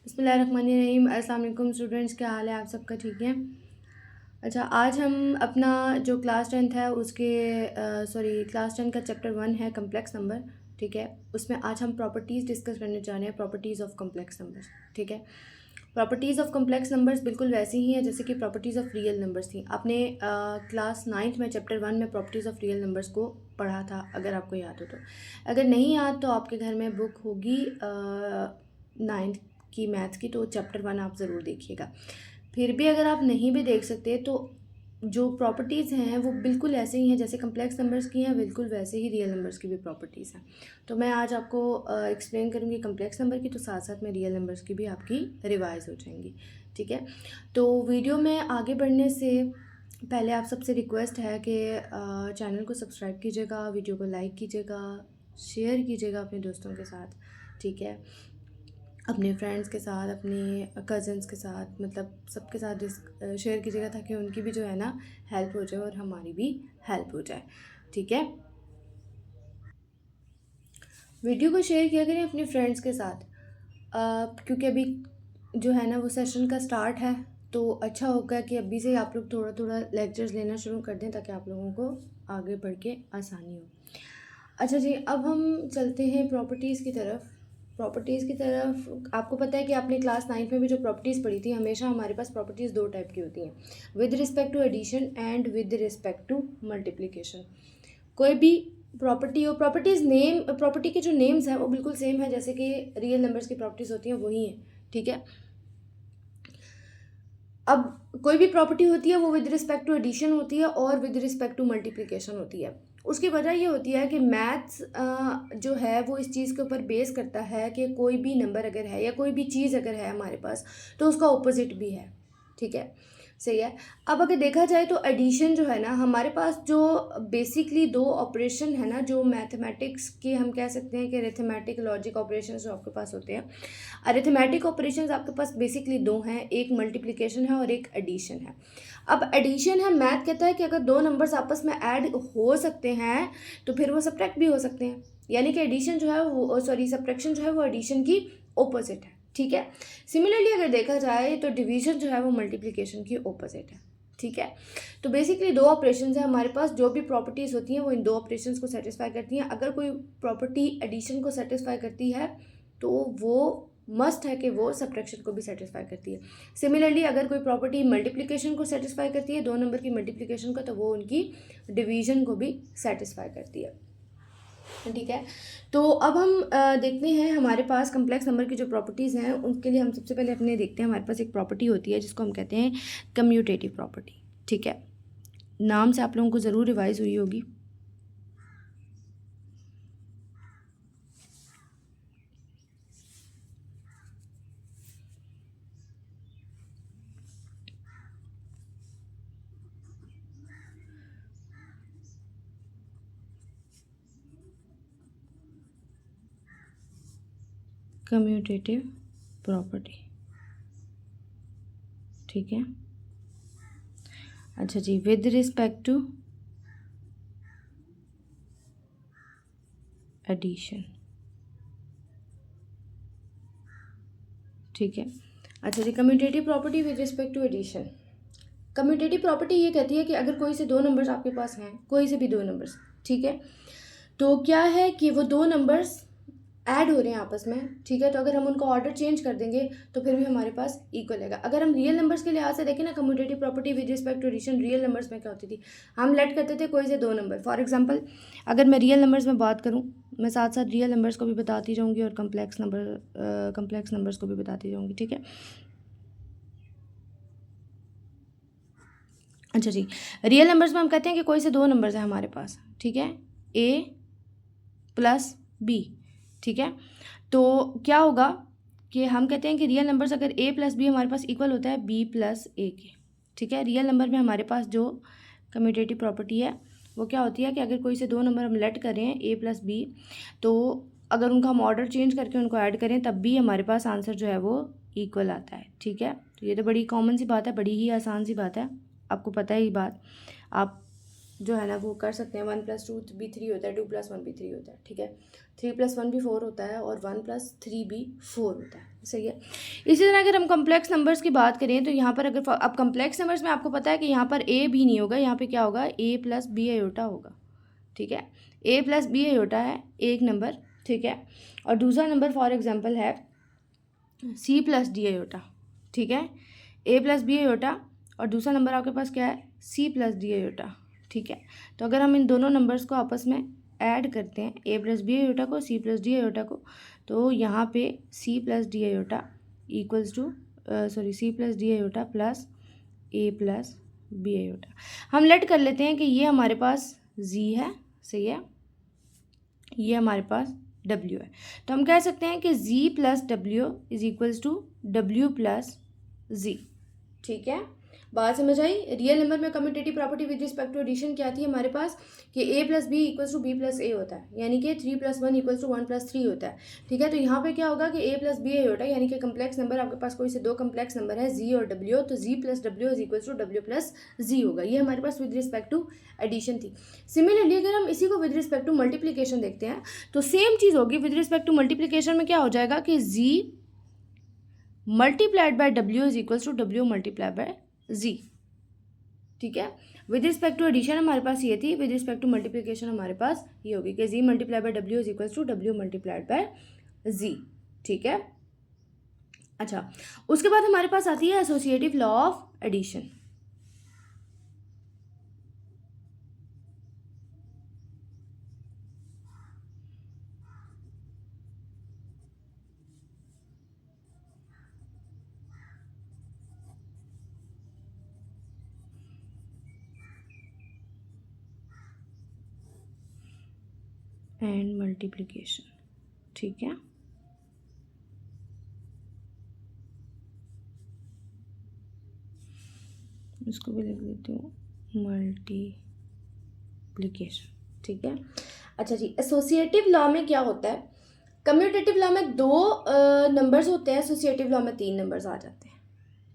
बिस्मिल्लाहिर्रहमानिर्रहीम। अस्सलाम वालेकुम स्टूडेंट्स, क्या हाल है आप सबका? ठीक है। अच्छा, आज हम अपना जो क्लास 10th है उसके क्लास 10 का चैप्टर 1 है कम्प्लेक्स नंबर। ठीक है, उसमें आज हम प्रॉपर्टीज़ डिस्कस करने जा रहे हैं, प्रॉपर्टीज़ ऑफ कम्प्लेक्स नंबर्स। ठीक है, प्रॉपर्टीज़ ऑफ कम्प्लेक्स नंबर्स बिल्कुल वैसी ही हैं जैसे कि प्रॉपर्टीज़ ऑफ रियल नंबर्स थी। आपने क्लास 9th में चैप्टर 1 में प्रॉपर्टीज़ ऑफ रियल नंबर्स को पढ़ा था, अगर आपको याद हो तो। अगर नहीं याद तो आपके घर में बुक होगी 9th की मैथ्स की, तो चैप्टर 1 आप ज़रूर देखिएगा। फिर भी अगर आप नहीं भी देख सकते तो जो प्रॉपर्टीज़ हैं वो बिल्कुल ऐसे ही हैं जैसे कम्प्लेक्स नंबर्स की हैं, बिल्कुल वैसे ही रियल नंबर्स की भी प्रॉपर्टीज़ हैं। तो मैं आज आपको एक्सप्लेन करूँगी कम्प्लेक्स नंबर की, तो साथ साथ में रियल नंबर्स की भी आपकी रिवाइज हो जाएंगी। ठीक है, तो वीडियो में आगे बढ़ने से पहले आप सबसे रिक्वेस्ट है कि चैनल को सब्सक्राइब कीजिएगा, वीडियो को लाइक कीजिएगा, शेयर कीजिएगा अपने दोस्तों के साथ। ठीक है, अपने फ्रेंड्स के साथ, अपने कज़न्स के साथ, मतलब सबके साथ शेयर कीजिएगा ताकि उनकी भी जो है ना हेल्प हो जाए और हमारी भी हेल्प हो जाए। ठीक है, वीडियो को शेयर किया करें अपने फ्रेंड्स के साथ, क्योंकि अभी जो है ना वो सेशन का स्टार्ट है, तो अच्छा होगा कि अभी से आप लोग थोड़ा थोड़ा लेक्चर्स लेना शुरू कर दें ताकि आप लोगों को आगे बढ़ के आसानी हो। अच्छा जी, अब हम चलते हैं प्रॉपर्टीज़ की तरफ। प्रॉपर्टीज़ की तरफ आपको पता है कि आपने क्लास 9th में भी जो प्रॉपर्टीज़ पढ़ी थी, हमेशा हमारे पास प्रॉपर्टीज़ दो टाइप की होती हैं, with respect to addition and with respect to multiplication. कोई भी प्रॉपर्टी हो, प्रॉपर्टी के जो नेम्स हैं वो बिल्कुल सेम है जैसे कि रियल नंबर्स की प्रॉपर्टीज़ होती हैं, वही हैं। ठीक है, अब कोई भी प्रॉपर्टी होती है वो विद रिस्पेक्ट टू एडिशन होती है और विद रिस्पेक्ट टू मल्टीप्लिकेशन होती है। उसकी वजह ये होती है कि मैथ्स जो है वो इस चीज़ के ऊपर बेस करता है कि कोई भी नंबर अगर है या कोई भी चीज़ अगर है हमारे पास, तो उसका ऑपोजिट भी है। ठीक है, सही है। अब अगर देखा जाए तो एडिशन जो है ना, हमारे पास जो बेसिकली दो ऑपरेशन है ना, जो मैथमेटिक्स के हम कह सकते हैं कि अरिथमेटिक लॉजिक ऑपरेशन जो आपके पास होते हैं, अरिथमेटिक ऑपरेशंस आपके पास बेसिकली दो हैं, एक मल्टीप्लिकेशन है और एक एडिशन है। अब एडिशन है, मैथ कहता है कि अगर दो नंबर्स आपस में ऐड हो सकते हैं तो फिर वो सब्ट्रैक्ट भी हो सकते हैं, यानी कि एडिशन जो है वो सब्ट्रैक्शन जो है वो एडिशन की ओपोजिट है। ठीक है, सिमिलरली अगर देखा जाए तो डिवीजन जो है वो मल्टीप्लिकेशन की ओपोजिट है। ठीक है, तो बेसिकली दो ऑपरेशंस है हमारे पास, जो भी प्रॉपर्टीज़ होती हैं वो इन दो ऑपरेशंस को सेटिस्फाई करती हैं। अगर कोई प्रॉपर्टी एडिशन को सेटिस्फाई करती है तो वो मस्ट है कि वो सब्ट्रैक्शन को भी सेटिस्फाई करती है। सिमिलरली अगर कोई प्रॉपर्टी मल्टीप्लिकेशन को सेटिस्फाई करती है, दो नंबर की मल्टीप्लिकेशन को, तो वो उनकी डिवीजन को भी सेटिस्फाई करती है। ठीक है, तो अब हम देखते हैं हमारे पास कम्प्लेक्स नंबर की जो प्रॉपर्टीज़ हैं उनके लिए हम सबसे पहले अपने देखते हैं। हमारे पास एक प्रॉपर्टी होती है जिसको हम कहते हैं कम्यूटेटिव प्रॉपर्टी। ठीक है, नाम से आप लोगों को ज़रूर रिवाइज हुई होगी। Commutative property. ठीक है, अच्छा जी, विद रिस्पेक्ट टू एडिशन। ठीक है, अच्छा जी, commutative property with respect to addition. Commutative property ये कहती है कि अगर कोई से दो नंबर्स आपके पास हैं, कोई से भी दो नंबर्स, ठीक है, तो क्या है कि वो दो नंबर्स ऐड हो रहे हैं आपस में। ठीक है, तो अगर हम उनका ऑर्डर चेंज कर देंगे तो फिर भी हमारे पास इक्वल आएगा। अगर हम रियल नंबर्स के लिहाज से देखें ना, commutative property with respect to addition, real numbers में क्या होती थी, हम लेट करते थे कोई से दो नंबर। फॉर एग्जांपल अगर मैं रियल नंबर्स में बात करूं, मैं साथ साथ रियल नंबर्स को भी बताती जाऊंगी और कम्प्लेक्स नंबर्स को भी बताती जाऊंगी। ठीक है, अच्छा जी, रियल नंबर्स में हम कहते हैं कि कोई से दो नंबर्स हैं हमारे पास। ठीक है, ए प्लस बी। ठीक है, तो क्या होगा कि हम कहते हैं कि रियल नंबर्स अगर ए प्लस बी हमारे पास इक्वल होता है बी प्लस ए के। ठीक है, रियल नंबर में हमारे पास जो कम्यूटेटिव प्रॉपर्टी है वो क्या होती है कि अगर कोई से दो नंबर हम लेट करें ए प्लस बी, तो अगर उनका हम ऑर्डर चेंज करके उनको ऐड करें तब भी हमारे पास आंसर जो है वो इक्वल आता है। ठीक है, तो ये तो बड़ी कॉमन सी बात है, बड़ी ही आसान सी बात है, आपको पता है ये बात। आप जो है ना वो कर सकते हैं, 1+2 भी 3 होता है, 2+1 भी 3 होता है। ठीक है, 3+1 भी 4 होता है और 1+3 भी 4 होता है। सही है। इसी तरह अगर हम कॉम्प्लेक्स नंबर्स की बात करें तो यहाँ पर अगर अब कॉम्प्लेक्स नंबर्स में आपको पता है कि यहाँ पर ए बी नहीं होगा, यहाँ पे क्या होगा, ए प्लस बी आयोटा होगा, ठीक है। ए प्लस बी आयोटा है एक नंबर, ठीक है, और दूसरा नंबर फॉर एग्जांपल है सी प्लस डी आयोटा, ठीक है। ए प्लस बी आयोटा और दूसरा नंबर आपके पास क्या है, सी प्लस डी आयोटा, ठीक है। तो अगर हम इन दोनों नंबर्स को आपस में ऐड करते हैं, ए प्लस बी आयोटा को, सी प्लस डी आयोटा को, तो यहाँ पे c plus d iota equals to c plus d iota plus a plus b iota. हम लेट कर लेते हैं कि ये हमारे पास जी है, सही है, ये हमारे पास डब्ल्यू है। तो हम कह सकते हैं कि G plus W is equals to W plus G, ठीक है। बात समझ आई। रियल नंबर में commutative property with respect to addition क्या थी हमारे पास, कि A plus B equals to B plus A होता है, यानी कि 3 + 1 इक्वल्स टू 1 + 3 होता है, ठीक है। तो यहाँ पे क्या होगा कि ए प्लस बी ए होता है, यानी कि कम्प्लेक्स नंबर आपके पास कोई से दो कम्प्लेक्स नंबर है जी और डब्ल्यू, तो G plus W is equals to W plus G होगा। ये हमारे पास विद रिस्पेक्ट टू एडिशन थी। सिमिलरली अगर हम इसी को विद रिस्पेक्ट टू मल्टीप्लीकेशन देखते हैं तो सेम चीज़ होगी। विद रिस्पेक्ट टू मल्टीप्लीकेशन में क्या हो जाएगा कि जी multiplied by W is equals to W multiplied by G, ठीक है। विद रिस्पेक्ट टू एडिशन हमारे पास ये थी, विद रिस्पेक्ट टू मल्टीप्लिकेशन हमारे पास ये होगी कि G multiply by W is equals to W multiplied by G, ठीक है। अच्छा, उसके बाद हमारे पास आती है associative law of addition. And multiplication, ठीक है। इसको भी लिख देती हूँ मल्टीप्लिकेशन, ठीक है। अच्छा जी, एसोसिएटिव लॉ में क्या होता है, कम्यूटेटिव लॉ में दो नंबर्स होते हैं, एसोसिएटिव लॉ में 3 नंबर्स आ जाते हैं,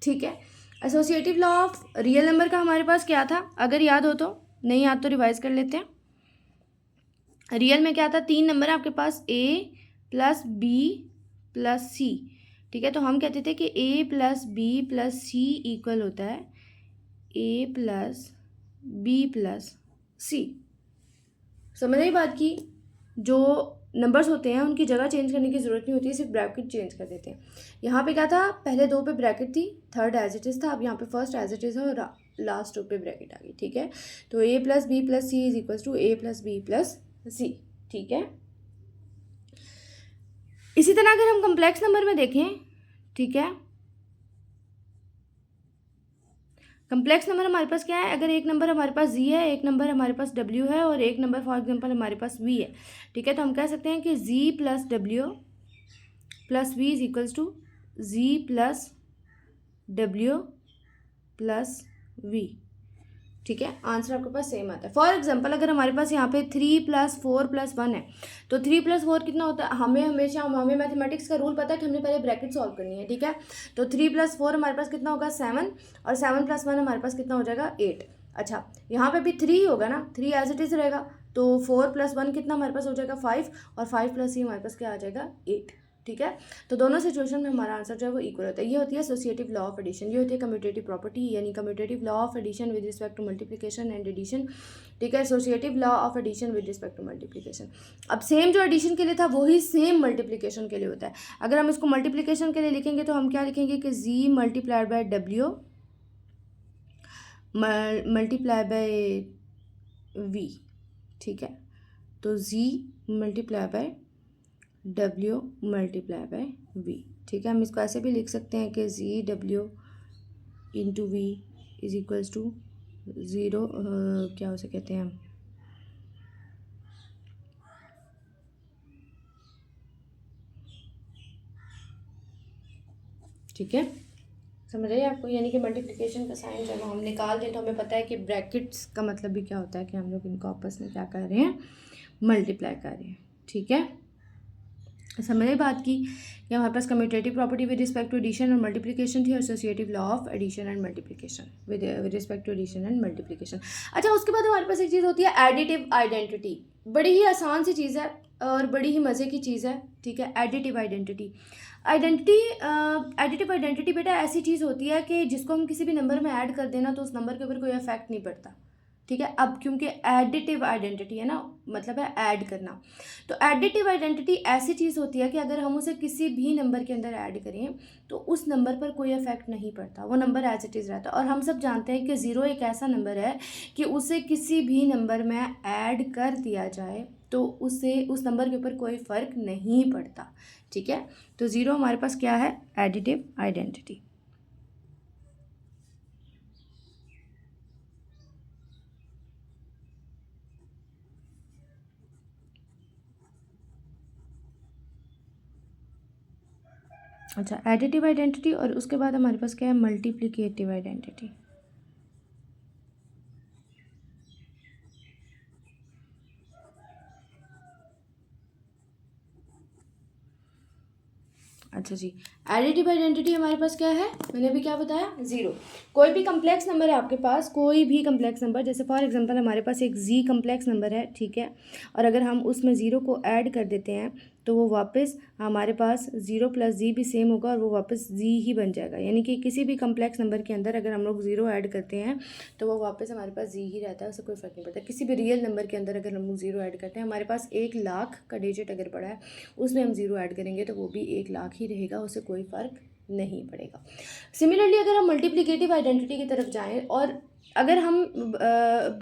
ठीक है। Associative law of real number का हमारे पास क्या था, अगर याद हो तो, नहीं याद तो रिवाइज कर लेते हैं। रियल में क्या था, 3 नंबर है आपके पास, ए प्लस बी प्लस सी, ठीक है। तो हम कहते थे कि A plus b plus C equal होता है ए प्लस बी प्लस सी। समझ आई बात की। जो नंबर्स होते हैं उनकी जगह चेंज करने की ज़रूरत नहीं होती है, सिर्फ ब्रैकेट चेंज कर देते हैं। यहाँ पे क्या था, पहले 2 पे ब्रैकेट थी, थर्ड एज इट इज़ था, अब यहाँ पे फर्स्ट एज इट इज़ है और लास्ट 2 पे ब्रैकेट आ गई, ठीक है। तो a plus b plus c is equals to a plus b plus c, ठीक है। इसी तरह अगर हम कॉम्प्लेक्स नंबर में देखें, ठीक है, कम्प्लेक्स नंबर हमारे पास क्या है, अगर एक नंबर हमारे पास जी है, एक नंबर हमारे पास डब्ल्यू है और एक नंबर फॉर एग्जांपल हमारे पास वी है, ठीक है। तो हम कह सकते हैं कि G plus W plus V is equals to G plus W plus V, ठीक है। आंसर आपके पास सेम आता है। फॉर एग्जांपल अगर हमारे पास यहाँ पे 3 + 4 + 1 है, तो 3 + 4 कितना होता है, हमें मैथमेटिक्स का रूल पता है कि हमने पहले ब्रैकेट सॉल्व करनी है, ठीक है। तो 3 + 4 हमारे पास कितना होगा 7, और 7 + 1 हमारे पास कितना हो जाएगा 8। अच्छा, यहाँ पे भी 3 होगा ना, 3 एज इट इज़ रहेगा, तो 4 + 1 कितना हमारे पास हो जाएगा 5, और 5 + 3 हमारे पास क्या आ जाएगा 8, ठीक है। तो दोनों सिचुएशन में हमारा आंसर जो है वो इक्वल होता है। ये होती है एसोसिएटिव लॉ ऑफ एडिशन, ये होती है कम्यूटेटिव प्रॉपर्टी, यानी commutative law of addition with respect to multiplication and addition, ठीक है। Associative law of addition with respect to multiplication. अब सेम जो एडिशन के लिए था वही सेम मल्टीप्लिकेशन के लिए होता है। अगर हम इसको मल्टीप्लिकेशन के लिए लिखेंगे तो हम क्या लिखेंगे कि जी मल्टीप्लाइड बाय डब्ल्यू मल्टीप्लाई बाय वी, ठीक है। तो जी मल्टीप्लाई बाय डब्ल्यू मल्टीप्लाई बाय वी, ठीक है। हम इसको ऐसे भी लिख सकते हैं कि जी डब्ल्यू into v is equals to 0, क्या उसे कहते हैं हम, ठीक है। समझ रहे हैं आपको, यानी कि मल्टीप्लिकेशन का साइन जब हम निकाल दें तो हमें पता है कि ब्रैकेट्स का मतलब भी क्या होता है कि हम लोग इनको आपस में क्या कर रहे हैं, मल्टीप्लाई कर रहे हैं, ठीक है। समझ बात की कि हमारे पास commutative property with respect to addition और मल्टीप्लिकेशन थी, और associative law of addition and multiplication with respect to addition and multiplication. अच्छा, उसके बाद हमारे पास एक चीज़ होती है एडिटिव आइडेंटिटी। बड़ी ही आसान सी चीज़ है और बड़ी ही मज़े की चीज़ है, ठीक है, additive identity. Identity additive identity बेटा ऐसी चीज़ होती है कि जिसको हम किसी भी नंबर में ऐड कर देना तो उस नंबर के ऊपर कोई इफेक्ट नहीं पड़ता, ठीक है। अब क्योंकि एडिटिव आइडेंटिटी है ना, मतलब है ऐड करना, तो एडिटिव आइडेंटिटी ऐसी चीज़ होती है कि अगर हम उसे किसी भी नंबर के अंदर ऐड करें तो उस नंबर पर कोई इफेक्ट नहीं पड़ता, वो नंबर एज इट इज़ रहता है। और हम सब जानते हैं कि ज़ीरो एक ऐसा नंबर है कि उसे किसी भी नंबर में ऐड कर दिया जाए तो उससे उस नंबर के ऊपर कोई फ़र्क नहीं पड़ता, ठीक है। तो ज़ीरो हमारे पास क्या है, एडिटिव आइडेंटिटी। अच्छा, एडिटिव आइडेंटिटी, और उसके बाद हमारे पास क्या है, मल्टीप्लिकेटिव आइडेंटिटी। अच्छा जी, एडिटिव आइडेंटिटी हमारे पास क्या है, मैंने अभी क्या बताया, ज़ीरो। कोई भी कम्प्लेक्स नंबर है आपके पास, कोई भी कम्प्लेक्स नंबर, जैसे फॉर एग्जांपल हमारे पास एक जी कम्प्लेक्स नंबर है, ठीक है, और अगर हम उसमें ज़ीरो को ऐड कर देते हैं तो वो वापस हमारे पास ज़ीरो प्लस जी भी सेम होगा और वो वापस जी ही बन जाएगा। यानी कि किसी भी कम्प्लेक्स नंबर के अंदर अगर हम लोग ज़ीरो ऐड करते हैं तो वो वापस हमारे पास जी ही रहता है, उससे कोई फ़र्क नहीं पड़ता। किसी भी रियल नंबर के अंदर अगर हम लोग ज़ीरो ऐड करते हैं, हमारे पास 1,00,000 का डिजिट अगर पड़ा है उसमें हम ज़ीरो ऐड करेंगे तो वो भी 1,00,000 ही रहेगा, उससे कोई फ़र्क नहीं पड़ेगा। सिमिलरली अगर हम मल्टीप्लिकेटिव आइडेंटिटी की तरफ जाएँ और अगर हम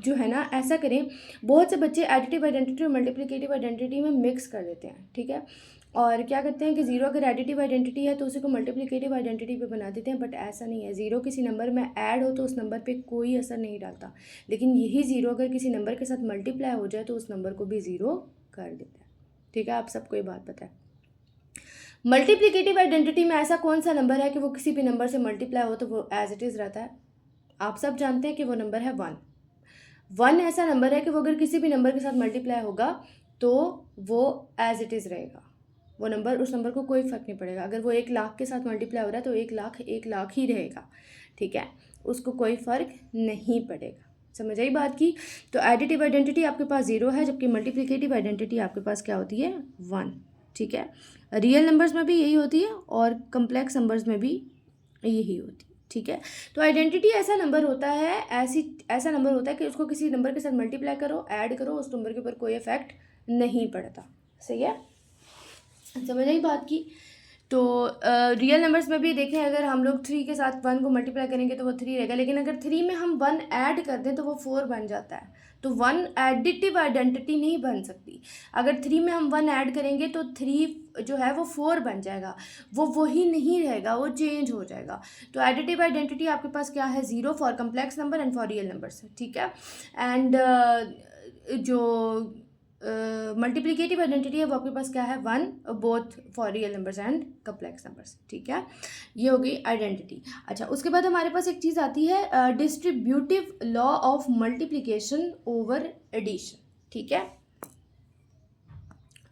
जो है ना ऐसा करें, बहुत से बच्चे एडिटिव आइडेंटिटी और मल्टीप्लिकेटिव आइडेंटिटी में मिक्स कर देते हैं, ठीक है, और क्या करते हैं कि ज़ीरो अगर एडिटिव आइडेंटिटी है तो उसी को मल्टीप्लिकेटिव आइडेंटिटी पे बना देते हैं, बट ऐसा नहीं है। ज़ीरो किसी नंबर में ऐड हो तो उस नंबर पे कोई असर नहीं डालता, लेकिन यही ज़ीरो अगर किसी नंबर के साथ मल्टीप्लाई हो जाए तो उस नंबर को भी ज़ीरो कर देता है, ठीक है। आप सबको ये बात पता है। मल्टीप्लिकेटिव आइडेंटिटी में ऐसा कौन सा नंबर है कि वो किसी भी नंबर से मल्टीप्लाई हो तो वो एज इट इज़ रहता है, आप सब जानते हैं कि वो नंबर है वन। वन ऐसा नंबर है कि वो अगर किसी भी नंबर के साथ मल्टीप्लाई होगा तो वो एज इट इज़ रहेगा, वो नंबर, उस नंबर को कोई फ़र्क नहीं पड़ेगा। अगर वो 1,00,000 के साथ मल्टीप्लाई हो रहा है तो 1,00,000 1,00,000 ही रहेगा, ठीक है, उसको कोई फ़र्क नहीं पड़ेगा। समझ आई बात की। तो एडिटिव आइडेंटिटी आपके पास ज़ीरो है, जबकि मल्टीप्लिकेटिव आइडेंटिटी आपके पास क्या होती है, वन, ठीक है। रियल नंबर्स में भी यही होती है और कम्प्लेक्स नंबर्स में भी यही होती है, ठीक है। तो आइडेंटिटी ऐसा नंबर होता है, ऐसा नंबर होता है कि उसको किसी नंबर के साथ मल्टीप्लाई करो, ऐड करो, उस नंबर के ऊपर कोई इफेक्ट नहीं पड़ता, सही है, समझ आई बात की। तो रियल नंबर्स में भी देखें, अगर हम लोग थ्री के साथ वन को मल्टीप्लाई करेंगे तो वो थ्री रहेगा, लेकिन अगर थ्री में हम वन ऐड कर दें तो वो फोर बन जाता है। तो वन एडिटिव आइडेंटिटी नहीं बन सकती। अगर थ्री में हम वन ऐड करेंगे तो थ्री जो है वो फोर बन जाएगा, वो वही नहीं रहेगा, वो चेंज हो जाएगा। तो एडिटिव आइडेंटिटी आपके पास क्या है, zero for complex number and for real numbers, ठीक है। एंड जो मल्टीप्लिकेटिव आइडेंटिटी है वो आपके पास क्या है, one, both for real numbers and complex numbers, ठीक है। ये हो गई आइडेंटिटी। अच्छा, उसके बाद हमारे पास एक चीज़ आती है distributive law of multiplication over addition, ठीक है।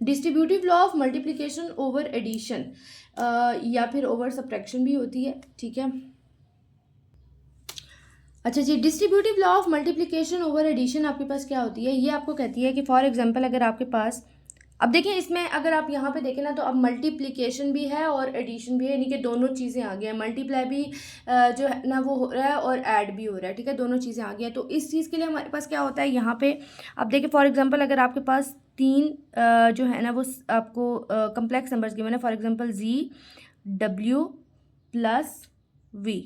Distributive law of multiplication over addition या फिर ओवर सब्ट्रैक्शन भी होती है, ठीक है। अच्छा जी, distributive law of multiplication over addition आपके पास क्या होती है, ये आपको कहती है कि फॉर एग्जांपल अगर आपके पास, अब देखें इसमें अगर आप यहाँ पे देखें ना तो अब मल्टीप्लिकेशन भी है और एडिशन भी है, यानी कि दोनों चीज़ें आ गई हैं। मल्टीप्लाई भी जो है ना वो हो रहा है और ऐड भी हो रहा है, ठीक है, दोनों चीज़ें आ गई हैं। तो इस चीज़ के लिए हमारे पास क्या होता है यहाँ पे, अब देखिए फॉर एग्जांपल अगर आपके पास तीन जो है ना वो आपको कम्प्लेक्स नंबर्स गिवन है, for example ZW plus V,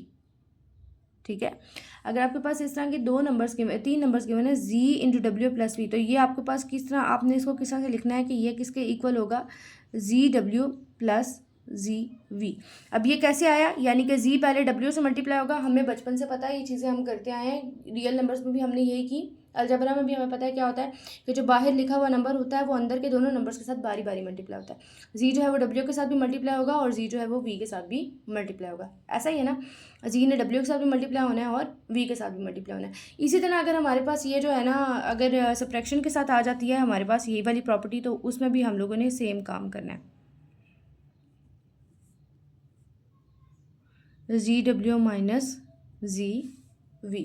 ठीक है। अगर आपके पास इस तरह के दो नंबर्स गिवन, तीन नंबर्स गिवन है, Z इंटू डब्ल्यू प्लस वी, तो ये आपके पास किस तरह, आपने इसको किस तरह से लिखना है कि ये किसके इक्वल होगा, ZW प्लस ZV। अब ये कैसे आया, यानी कि Z पहले W से मल्टीप्लाई होगा, हमें बचपन से पता है, ये चीज़ें हम करते आए हैं, रियल नंबर्स में भी हमने यही की, अलजेब्रा में भी हमें पता है क्या होता है कि जो बाहर लिखा हुआ नंबर होता है वो अंदर के दोनों नंबर्स के साथ बारी बारी मल्टीप्लाई होता है। Z जो है वो W के साथ भी मल्टीप्लाई होगा और Z जो है वो V के साथ भी मल्टीप्लाई होगा, ऐसा ही है ना। Z ने W के साथ भी मल्टीप्लाई होना है और V के साथ भी मल्टीप्लाई होना है। इसी तरह अगर हमारे पास ये जो है ना, अगर सब्ट्रैक्शन के साथ आ जाती है हमारे पास यही वाली प्रॉपर्टी, तो उसमें भी हम लोगों ने सेम काम करना है। ZW माइनस ZV,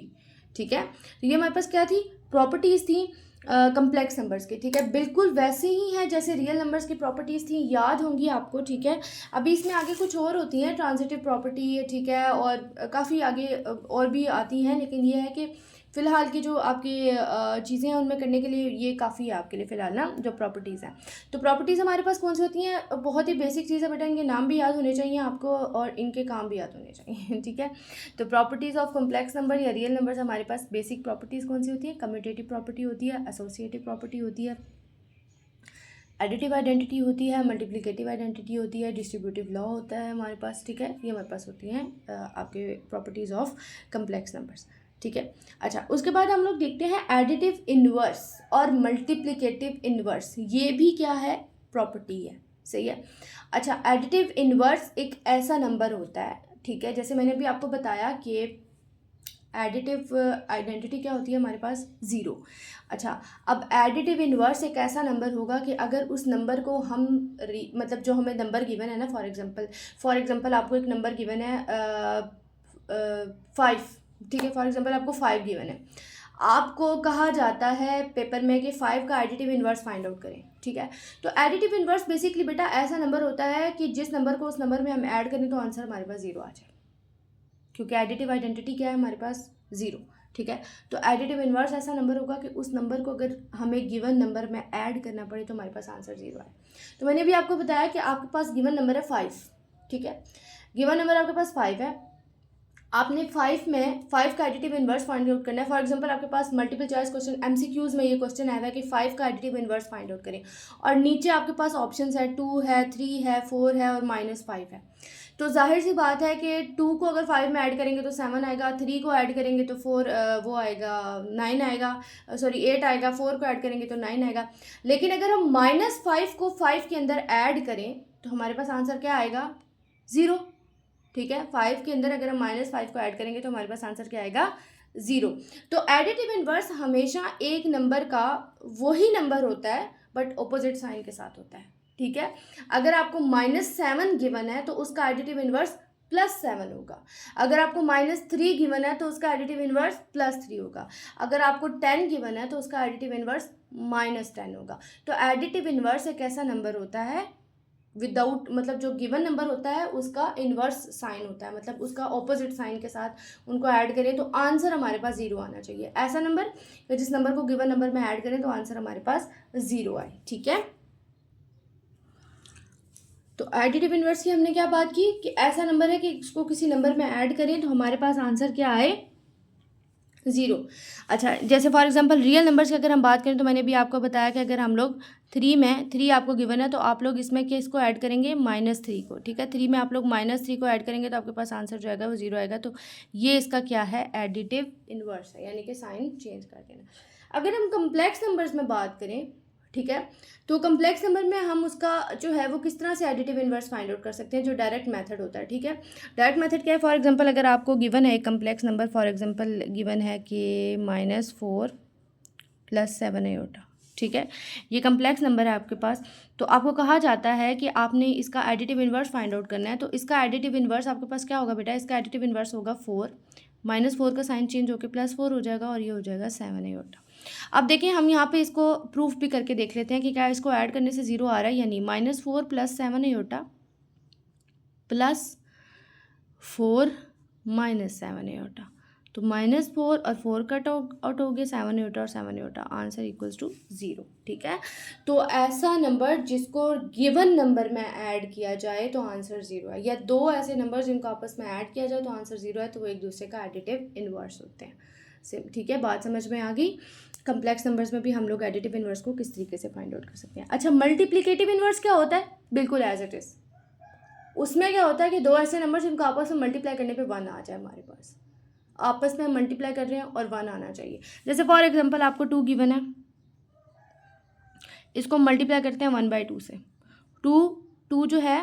ठीक है। तो ये हमारे पास क्या थी, प्रॉपर्टीज़ थी। कम्प्लेक्स नंबर्स की, ठीक है, बिल्कुल वैसे ही हैं जैसे रियल नंबर्स की प्रॉपर्टीज़ थी, याद होंगी आपको, ठीक है। अभी इसमें आगे कुछ और होती हैं ट्रांजिटिव प्रॉपर्टी, ठीक है, और काफ़ी आगे और भी आती हैं, लेकिन ये है कि फ़िलहाल की जो आपकी चीज़ें हैं उनमें करने के लिए ये काफ़ी है आपके लिए फ़िलहाल ना, जो प्रॉपर्टीज़ हैं। तो प्रॉपर्टीज़ हमारे पास कौन सी होती हैं? बहुत ही बेसिक चीज़ है बेटा, इनके नाम भी याद होने चाहिए आपको और इनके काम भी याद होने चाहिए ठीक है। तो प्रॉपर्टीज़ ऑफ कॉम्प्लेक्स नंबर या रियल नंबर्स हमारे पास बेसिक प्रॉपर्टीज़ कौन सी होती है? कम्यूटेटिव प्रॉपर्टी होती है, एसोसिएटिव प्रॉपर्टी होती है, एडिटिव आइडेंटिटी होती है, मल्टीप्लिकेटिव आइडेंटिटी होती है, डिस्ट्रीब्यूटिव लॉ होता है हमारे पास, ठीक है। ये हमारे पास होती हैं आपके प्रॉपर्टीज़ ऑफ कम्प्लेक्स नंबर्स, ठीक है। अच्छा, उसके बाद हम लोग देखते हैं एडिटिव इन्वर्स और मल्टीप्लिकेटिव इन्वर्स, ये भी क्या है? प्रॉपर्टी है, सही है। अच्छा, एडिटिव इन्वर्स एक ऐसा नंबर होता है, ठीक है, जैसे मैंने भी आपको बताया कि एडिटिव आइडेंटिटी क्या होती है हमारे पास? ज़ीरो। अच्छा, अब एडिटिव इन्वर्स एक ऐसा नंबर होगा कि अगर उस नंबर को हम मतलब जो हमें नंबर गिवन है ना, फॉर एग्जांपल आपको एक नंबर गिवन है 5, ठीक है, फॉर एग्जांपल आपको 5 गिवन है, आपको कहा जाता है पेपर में कि 5 का एडिटिव इन्वर्स फाइंड आउट करें, ठीक है। तो एडिटिव इन्वर्स बेसिकली बेटा ऐसा नंबर होता है कि जिस नंबर को उस नंबर में हम ऐड करें तो आंसर हमारे पास ज़ीरो आ जाए, क्योंकि एडिटिव आइडेंटिटी क्या है हमारे पास? ज़ीरो, ठीक है। तो एडिटिव इन्वर्स ऐसा नंबर होगा कि उस नंबर को अगर हमें गिवन नंबर में ऐड करना पड़े तो हमारे पास आंसर ज़ीरो आए। तो मैंने भी आपको बताया कि आपके पास गिवन नंबर है 5, ठीक है, गिवन नंबर आपके पास 5 है, आपने 5 का एडिटिव इन्वर्स फाइंड आउट करना है। फॉर एग्जांपल आपके पास मल्टीपल चॉइस क्वेश्चन एमसीक्यूज में ये क्वेश्चन आया है कि 5 का एडिटिव इन्वर्स फाइंड आउट करें, और नीचे आपके पास ऑप्शंस है 2 है, 3 है, 4 है और -5 है। तो जाहिर सी बात है कि 2 को अगर 5 में ऐड करेंगे तो 7 आएगा, 3 को ऐड करेंगे तो 4 वो आएगा 9 आएगा, सॉरी 8 आएगा, 4 को ऐड करेंगे तो 9 आएगा। लेकिन अगर हम -5 को 5 के अंदर ऐड करें तो हमारे पास आंसर क्या आएगा? ज़ीरो, ठीक है। 5 के अंदर अगर हम -5 को ऐड करेंगे तो हमारे पास आंसर क्या आएगा? ज़ीरो। तो एडिटिव इन्वर्स हमेशा एक नंबर का वही नंबर होता है बट ऑपोजिट साइन के साथ होता है, ठीक है। अगर आपको -7 गिवन है तो उसका एडिटिव इन्वर्स +7 होगा। अगर आपको -3 गिवन है तो उसका एडिटिव इन्वर्स +3 होगा। अगर आपको 10 गिवन है तो उसका एडिटिव इन्वर्स -10 होगा। तो एडिटिव इन्वर्स एक ऐसा नंबर होता है विदाउट, मतलब जो गिवन नंबर होता है उसका इन्वर्स साइन होता है, मतलब उसका ऑपोजिट साइन के साथ उनको ऐड करें तो आंसर हमारे पास ज़ीरो आना चाहिए। ऐसा नंबर कि जिस नंबर को गिवन नंबर में ऐड करें तो आंसर हमारे पास ज़ीरो आए, ठीक है। तो एडिटिव इन्वर्स की हमने क्या बात की कि ऐसा नंबर है कि इसको किसी नंबर में ऐड करें तो हमारे पास आंसर क्या आए? ज़ीरो। अच्छा, जैसे फॉर एग्जांपल रियल नंबर्स की अगर हम बात करें तो मैंने भी आपको बताया कि अगर हम लोग 3 आपको गिवन है तो आप लोग इसमें कि इसको ऐड करेंगे -3 को, ठीक है। 3 में आप लोग -3 को ऐड करेंगे तो आपके पास आंसर जो आएगा वो ज़ीरो आएगा। तो ये इसका क्या है? एडिटिव इन्वर्स है, यानी कि साइन चेंज कर देना। अगर हम कम्प्लेक्स नंबर्स में बात करें, ठीक है, तो कम्प्लेक्स नंबर में हम उसका जो है वो किस तरह से एडिटिव इन्वर्स फाइंड आउट कर सकते हैं, जो डायरेक्ट मेथड होता है, ठीक है। डायरेक्ट मेथड क्या है? फॉर एग्जांपल अगर आपको गिवन है एक complex number, for example given है कि -4 + 7 आयोटा, ठीक है, ये कम्प्लेक्स नंबर है आपके पास। तो आपको कहा जाता है कि आपने इसका एडिटिव इन्वर्स फाइंड आउट करना है। तो इसका एडिटिव इन्वर्स आपके पास क्या होगा बेटा? इसका एडिटिव इन्वर्स होगा 4, -4 का साइन चेंज होकर +4 हो जाएगा और ये हो जाएगा 7 आयोटा। अब देखिए हम यहाँ पे इसको प्रूफ भी करके देख लेते हैं कि क्या इसको ऐड करने से ज़ीरो आ रहा है या नहीं। -4 + 7 आयोटा +4 -7 आयोटा, तो -4 और 4 कट आउट हो गए, 7 आयोटा और 7 आयोटा, आंसर इक्वल्स टू 0, ठीक है। तो ऐसा नंबर जिसको गिवन नंबर में ऐड किया जाए तो आंसर 0 है, या दो ऐसे नंबर जिनको आपस में ऐड किया जाए तो आंसर 0 है, तो वो एक दूसरे का एडिटिव इन्वर्स होते हैं, ठीक है। बात समझ में आ गई। कम्प्लेक्स नंबर्स में भी हम लोग एडिटिव इन्वर्स को किस तरीके से फाइंड आउट कर सकते हैं। अच्छा, मल्टीप्लिकेटिव इन्वर्स क्या होता है? बिल्कुल एज इट इज़। उसमें क्या होता है कि दो ऐसे नंबर जिनको आपस में मल्टीप्लाई करने पे 1 आ जाए, हमारे पास आपस में मल्टीप्लाई कर रहे हैं और 1 आना चाहिए। जैसे फॉर एग्जांपल आपको 2 गिवन है, इसको मल्टीप्लाई करते हैं 1/2 से। 2 जो है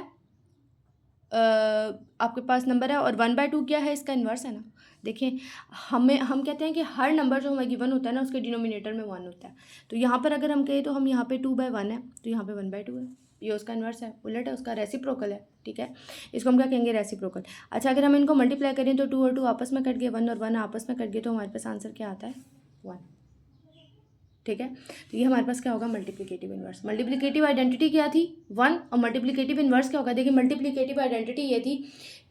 आपके पास नंबर है और 1/2 क्या है? इसका इन्वर्स है ना। देखिए हम कहते हैं कि हर नंबर जो हमें गिवन होता है ना उसके डिनोमिनेटर में 1 होता है। तो यहाँ पर अगर हम कहें तो हम यहाँ पे 2/1 है तो यहाँ पे 1/2 है, ये उसका इन्वर्स है, उलट है, उसका रेसिप्रोकल है, ठीक है। इसको हम क्या कहेंगे? रेसिप्रोकल। अच्छा, अगर हम इनको मल्टीप्लाई करें तो 2 और 2 आपस में कट गए, 1 और 1 आपस में कट गए, तो हमारे पास आंसर क्या आता है? 1, ठीक है। तो ये हमारे पास क्या होगा, मल्टीप्लिकेटिव इन्वर्स। मल्टीप्लिकेटिव आइडेंटिटी क्या थी, 1, और मल्टीप्लिकेटिव इन्वर्स क्या होगा। देखिए मल्टीप्लिकेटिव आइडेंटिटी ये थी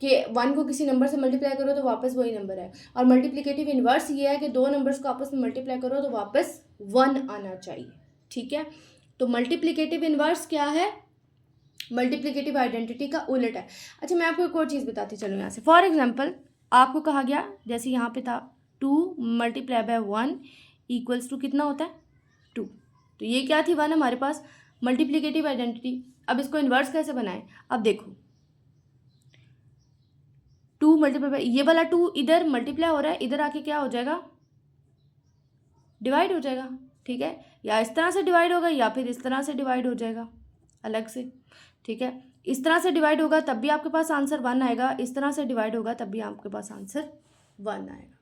कि 1 को किसी नंबर से मल्टीप्लाई करो तो वापस वही नंबर है, और मल्टीप्लिकेटिव इन्वर्स ये है कि 2 नंबर्स को आपस में मल्टीप्लाई करो तो वापस 1 आना चाहिए, ठीक है। तो मल्टीप्लिकेटिव इन्वर्स क्या है, मल्टीप्लिकेटिव आइडेंटिटी का उलट है। अच्छा मैं आपको एक और चीज़ बताती चलूँ यहाँ से। फॉर एग्जांपल आपको कहा गया, जैसे यहाँ पे था 2 मल्टीप्लाई बाय 1 इक्वल्स टू कितना होता है 2। तो ये क्या थी 1 हमारे पास, मल्टीप्लिकेटिव आइडेंटिटी। अब इसको इन्वर्स कैसे बनाएं, अब देखो 2 मल्टीप्लाई बाय, ये वाला 2 इधर मल्टीप्लाई हो रहा है, इधर आके क्या हो जाएगा, डिवाइड हो जाएगा, ठीक है। या इस तरह से डिवाइड होगा या फिर इस तरह से डिवाइड हो जाएगा अलग से, ठीक है। इस तरह से डिवाइड होगा तब भी आपके पास आंसर 1 आएगा, इस तरह से डिवाइड होगा तब भी आपके पास आंसर 1 आएगा,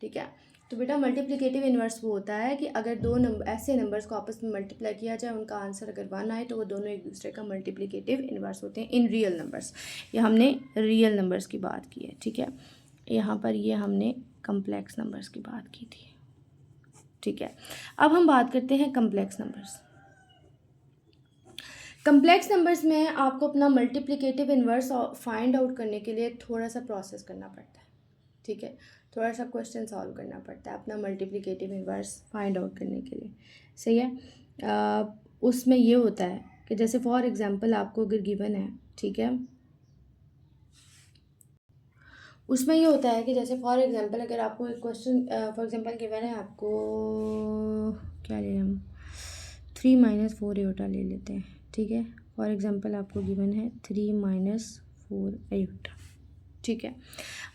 ठीक है। तो बेटा मल्टीप्लिकेटिव इन्वर्स वो होता है कि अगर दो नंबर ऐसे नंबर्स को आपस में मल्टीप्लाई किया जाए, उनका आंसर अगर 1 आए तो वो दोनों एक दूसरे का मल्टीप्लिकेटिव इन्वर्स होते हैं इन रियल नंबर्स। ये हमने रियल नंबर्स की बात की है, ठीक है। यहाँ पर ये हमने कम्प्लेक्स नंबर्स की बात की थी, ठीक है। अब हम बात करते हैं कम्प्लेक्स नंबर्स। कम्प्लेक्स नंबर्स में आपको अपना मल्टीप्लिकेटिव इन्वर्स फाइंड आउट करने के लिए थोड़ा सा प्रोसेस करना पड़ता है, ठीक है। थोड़ा सा क्वेश्चन सॉल्व करना पड़ता है अपना मल्टीप्लिकेटिव इन्वर्स फाइंड आउट करने के लिए, सही है। उसमें ये होता है कि जैसे फॉर एग्जांपल आपको अगर गिवन है, ठीक है, उसमें ये होता है कि जैसे फॉर एग्जांपल अगर आपको एक क्वेश्चन फॉर एग्जांपल गिवन है, आपको क्या ले हम 3 - 4 आयोटा ले लेते हैं, ठीक है। फॉर एग्जांपल आपको गिवन है 3 - 4 आयोटा, ठीक है।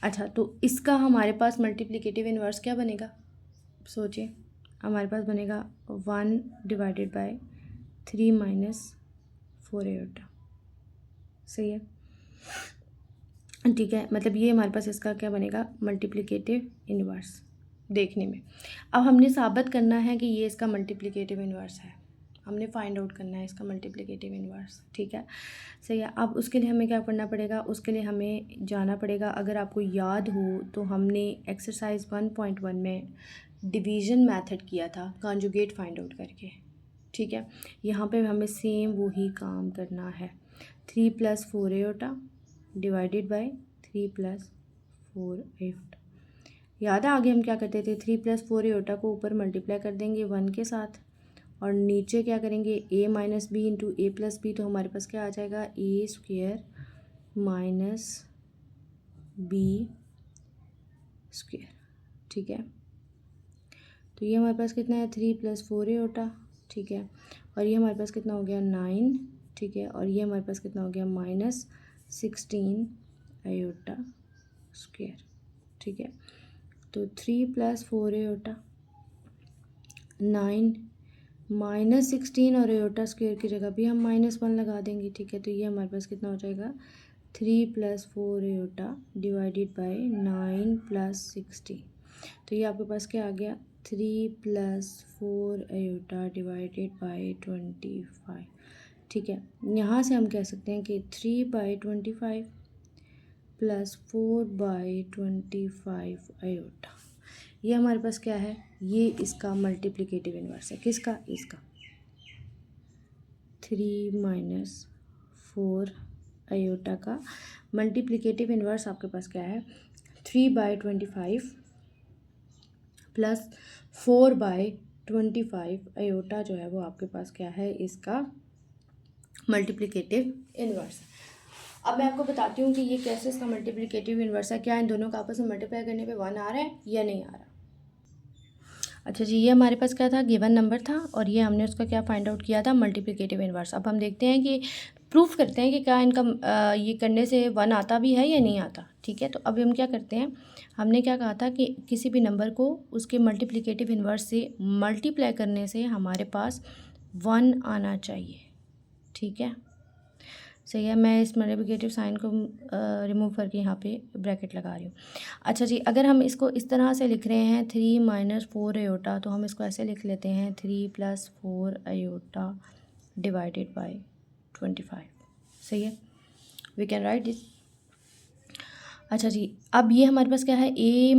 अच्छा तो इसका हमारे पास मल्टीप्लिकेटिव इन्वर्स क्या बनेगा, सोचिए। हमारे पास बनेगा 1 डिवाइडेड बाय 3 - 4 आयोटा, सही है, ठीक है। मतलब ये हमारे पास इसका क्या बनेगा, मल्टीप्लिकेटिव इन्वर्स देखने में। अब हमने साबित करना है कि ये इसका मल्टीप्लिकेटिव इन्वर्स है, हमने फाइंड आउट करना है इसका मल्टीप्लिकेटिव इन्वर्स, ठीक है, सही है। अब उसके लिए हमें क्या करना पड़ेगा, उसके लिए हमें जाना पड़ेगा, अगर आपको याद हो तो हमने एक्सरसाइज 1.1 में डिवीज़न मेथड किया था कॉन्जुगेट फाइंड आउट करके, ठीक है। यहाँ पे हमें सेम वही काम करना है, 3 + 4 आयोटा डिवाइडेड बाय 3 + 4 आयोटा। याद है आगे हम क्या करते थे, 3 + 4 आयोटा को ऊपर मल्टीप्लाई कर देंगे 1 के साथ, और नीचे क्या करेंगे a - b × a + b, तो हमारे पास क्या आ जाएगा a² - b², ठीक है। तो ये हमारे पास कितना है 3 + 4 आयोटा, ठीक है, और ये हमारे पास कितना हो गया 9, ठीक है, और ये हमारे पास कितना हो गया -16 आयोटा स्क्वायर, ठीक है। तो 3 + 4 आयोटा 9 -16 और आयोटा स्क्वायर की जगह भी हम -1 लगा देंगे, ठीक है। तो ये हमारे पास कितना हो जाएगा 3 + 4 आयोटा डिवाइडेड बाय 9 + 16। तो ये आपके पास क्या आ गया 3 + 4 आयोटा डिवाइडेड बाय 25, ठीक है। यहाँ से हम कह सकते हैं कि 3/25 + 4/25 आयोटा, ये हमारे पास क्या है, ये इसका मल्टीप्लिकेटिव इन्वर्स है, किसका, इसका 3 - 4 आयोटा का मल्टीप्लिकेटिव इन्वर्स आपके पास क्या है 3/25 + 4/25 आयोटा जो है वो आपके पास क्या है, इसका मल्टीप्लिकेटिव इन्वर्स है। अब मैं आपको बताती हूँ कि ये कैसे इसका मल्टीप्लिकेटिव इन्वर्स है, क्या इन दोनों का आपस में मल्टीप्लाई करने पे 1 आ रहा है या नहीं आ रहा। अच्छा जी, ये हमारे पास क्या था, गिवन नंबर था, और ये हमने उसका क्या फाइंड आउट किया था, मल्टीप्लिकेटिव इन्वर्स। अब हम देखते हैं कि प्रूफ करते हैं कि क्या इनका ये करने से 1 आता भी है या नहीं आता, ठीक है। तो अभी हम क्या करते हैं, हमने क्या कहा था कि किसी भी नंबर को उसके मल्टीप्लिकेटिव इन्वर्स से मल्टीप्लाई करने से हमारे पास 1 आना चाहिए, ठीक है, सही है। मैं इस मल्टीप्लिकेटिव साइन को रिमूव करके यहाँ पे ब्रैकेट लगा रही हूँ। अच्छा जी, अगर हम इसको इस तरह से लिख रहे हैं 3 - 4 आयोटा, तो हम इसको ऐसे लिख लेते हैं 3 + 4 आयोटा डिवाइडेड बाय 25, सही है, वी कैन राइट दिस। अच्छा जी, अब ये हमारे पास क्या है a -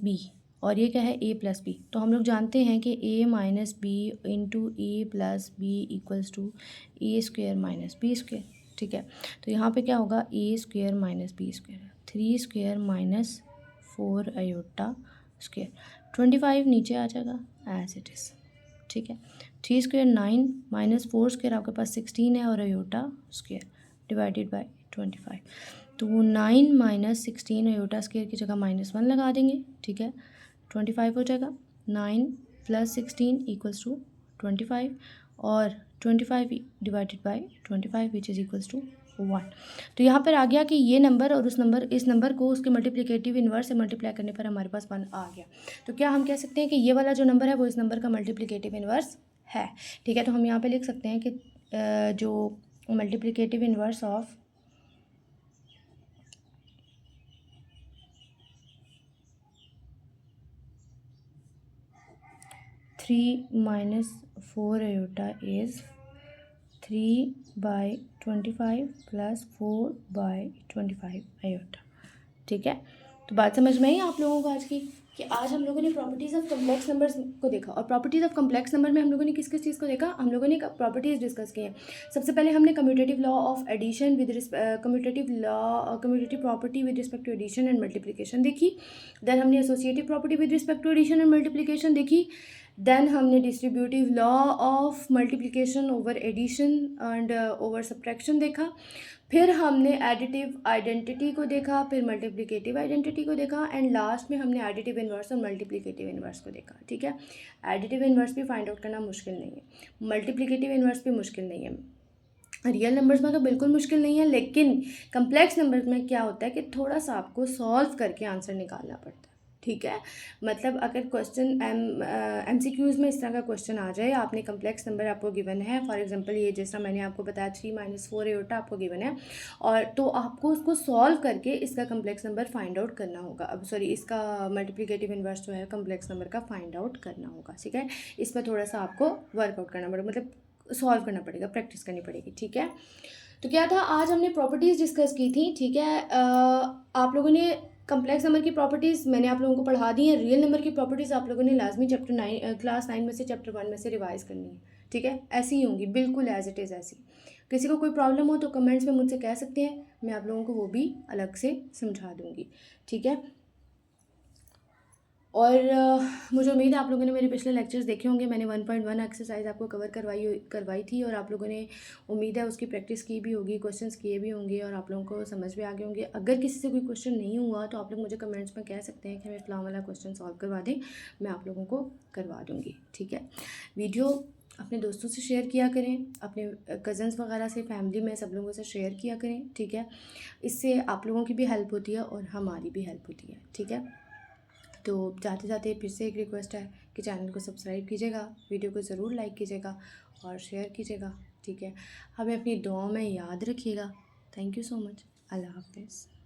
b, और ये क्या है ए प्लस बी। तो हम लोग जानते हैं कि a minus b into a plus B equals to a square minus b square, ठीक है। तो यहाँ पे क्या होगा, a square minus b square, 3 square minus 4 iota square, 25 नीचे आ जाएगा एज इट इज़, ठीक है। 3 स्क्वेयर 9 माइनस 4 स्क्वेयर आपके पास 16 है और आयोटा स्क्वेयर डिवाइडेड बाई 25। तो 9 माइनस 16 आयोटा स्क्वेयर की जगह -1 लगा देंगे, ठीक है। 25 हो जाएगा, 9 प्लस 16 इक्वल्स टू 25 और 25 divided by 25 which is equals to 1। तो यहाँ पर आ गया कि ये नंबर और इस नंबर को उसके मल्टीप्लिकेटिव इन्वर्स से मल्टीप्लाई करने पर हमारे पास 1 आ गया। तो क्या हम कह सकते हैं कि ये वाला जो नंबर है वो इस नंबर का मल्टीप्लिकेटिव इन्वर्स है, ठीक है। तो हम यहाँ पे लिख सकते हैं कि जो multiplicative inverse of 3 minus 4 iota is 3/25 plus 4/25 iota, ठीक है। तो बात समझ में आई आप लोगों को आज की, कि आज हम लोगों ने प्रॉपर्टीज़ ऑफ कम्प्लेक्स नंबर्स को देखा। और प्रॉपर्टीज़ ऑफ कम्प्लेक्स नंबर में हम लोगों ने किस किस चीज़ को देखा, हम लोगों ने प्रॉपर्टीज़ डिस्कस की हैं। सबसे पहले हमने commutative law of addition commutative property with respect to addition and multiplication देखी। देन हमने associative property with respect to addition and multiplication देखी। देन हमने distributive law of multiplication over addition and over subtraction देखा। फिर हमने additive identity को देखा, फिर मल्टीप्लिकेटिव आइडेंटिटी को देखा एंड लास्ट में हमने एडिटिव इन्वर्स और मल्टीप्लिकेटिव इन्वर्स को देखा, ठीक है। एडिटिव इन्वर्स भी फाइंड आउट करना मुश्किल नहीं है, मल्टीप्लिकेटिव इन्वर्स भी मुश्किल नहीं है, रियल नंबर्स में तो बिल्कुल मुश्किल नहीं है, लेकिन कम्प्लेक्स नंबर्स में क्या होता है कि थोड़ा सा आपको सॉल्व करके आंसर निकालना पड़ता है, ठीक है। मतलब अगर क्वेश्चन MCQs में इस तरह का क्वेश्चन आ जाए, आपने कम्प्लेक्स नंबर आपको गिवन है, फॉर एग्जांपल ये जैसा मैंने आपको बताया 3 माइनस 4 आयोटा आपको गिवन है, और तो आपको उसको सॉल्व करके इसका कम्प्लेक्स नंबर फाइंड आउट करना होगा। अब सॉरी, इसका मल्टीप्लिकेटिव इन्वर्स जो है कम्प्लेक्स नंबर का फाइंड आउट करना होगा, ठीक है। इस पर थोड़ा सा आपको वर्कआउट करना पड़ेगा, मतलब सॉल्व करना पड़ेगा, प्रैक्टिस करनी पड़ेगी, ठीक है। तो क्या था, आज हमने प्रॉपर्टीज़ डिस्कस की थी, ठीक है। आप लोगों ने कम्प्लेक्स नंबर की प्रॉपर्टीज़ मैंने आप लोगों को पढ़ा दी हैं। रियल नंबर की प्रॉपर्टीज़ आप लोगों ने लाजमी क्लास 9 में से चैप्टर 1 में से रिवाइज़ करनी है, ठीक है। ऐसी ही होंगी, बिल्कुल एज इट इज़ ऐसी। किसी को कोई प्रॉब्लम हो तो कमेंट्स में मुझसे कह सकते हैं, मैं आप लोगों को वो भी अलग से समझा दूँगी, ठीक है। और मुझे उम्मीद है आप लोगों ने मेरे पिछले लेक्चर्स देखे होंगे। मैंने 1.1 एक्सरसाइज आपको कवर करवाई थी और आप लोगों ने, उम्मीद है, उसकी प्रैक्टिस की भी होगी, क्वेश्चंस किए भी होंगे और आप लोगों को समझ में आ गए होंगे। अगर किसी से कोई क्वेश्चन नहीं हुआ तो आप लोग मुझे कमेंट्स में कह सकते हैं कि हमें फ़लाँ वाला क्वेश्चन सॉल्व करवा दें, मैं आप लोगों को करवा दूँगी, ठीक है। वीडियो अपने दोस्तों से शेयर किया करें, अपने कज़न्स वगैरह से, फैमिली में सब लोगों से शेयर किया करें, ठीक है। इससे आप लोगों की भी हेल्प होती है और हमारी भी हेल्प होती है, ठीक है। तो जाते जाते फिर से एक रिक्वेस्ट है कि चैनल को सब्सक्राइब कीजिएगा, वीडियो को ज़रूर लाइक कीजिएगा और शेयर कीजिएगा, ठीक है। हमें अपनी दुआओं में याद रखिएगा। Thank you so much. अल्लाह हाफ़िज़।